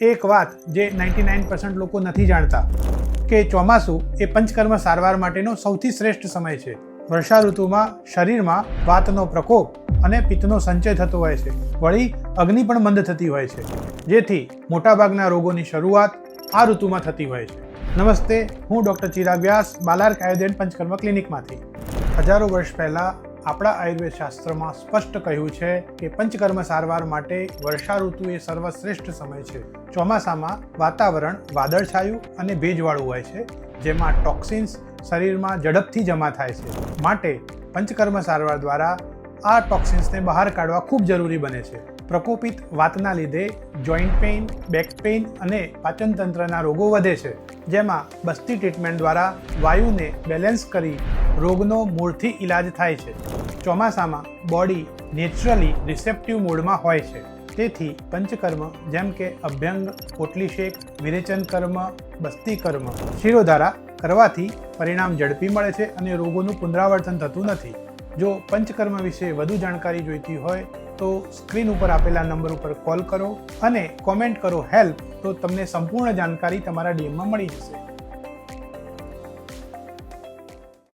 એક વાત જે 99% લોકો નથી જાણતા કે ચોમાસું એ પંચકર્મ સારવાર માટેનો સૌથી શ્રેષ્ઠ સમય છે. વર્ષા ઋતુમાં શરીરમાં વાતનો પ્રકોપ અને પિત્તનો સંચય થતો હોય છે. વળી અગ્નિ પણ મંદ થતી હોય છે, જેથી મોટાભાગના રોગોની શરૂઆત આ ઋતુમાં થતી હોય છે. નમસ્તે, હું ડૉક્ટર ચિરાગ વ્યાસ, બાલાર્ક આયુર્વેદ પંચકર્મ ક્લિનિકમાંથી. હજારો વર્ષ પહેલાં આપણા આયુર્વેદ શાસ્ત્રમાં સ્પષ્ટ કહ્યું છે કે પંચકર્મ સારવાર માટે વર્ષા ઋતુ એ સર્વશ્રેષ્ઠ સમય છે. ચોમાસામાં વાતાવરણ વાદળછાયું અને ભેજવાળું હોય છે, જેમાં ટોક્સિન્સ શરીરમાં ઝડપથી જમા થાય છે. માટે પંચકર્મ સારવાર દ્વારા આ ટોક્સિન્સને બહાર કાઢવા ખૂબ જરૂરી બને છે. પ્રકોપિત વાતના લીધે જોઈન્ટ પેઇન, બેક પેઇન અને પાચનતંત્રના રોગો વધે છે, જેમાં બસ્તી ટ્રીટમેન્ટ દ્વારા વાયુને બેલેન્સ કરી રોગનો મૂળથી ઇલાજ થાય છે. ચોમાસામાં બોડી નેચરલી રિસેપ્ટિવ મોડમાં હોય છે, તેથી પંચકર્મ જેમ કે અભ્યંગ, પોટલી શેક, વિરેચન કર્મ, બસ્તી કર્મ, શિરોધારા કરવાથી પરિણામ ઝડપી મળે છે અને રોગોનું પુનરાવર્તન થતું નથી. જો પંચકર્મ વિશે વધુ જાણકારી જોઈતી હોય તો સ્ક્રીન ઉપર આપેલા નંબર ઉપર કોલ કરો અને કોમેન્ટ કરો હેલ્પ, તો તમને સંપૂર્ણ જાણકારી તમારા ડીએમમાં મળી જશે.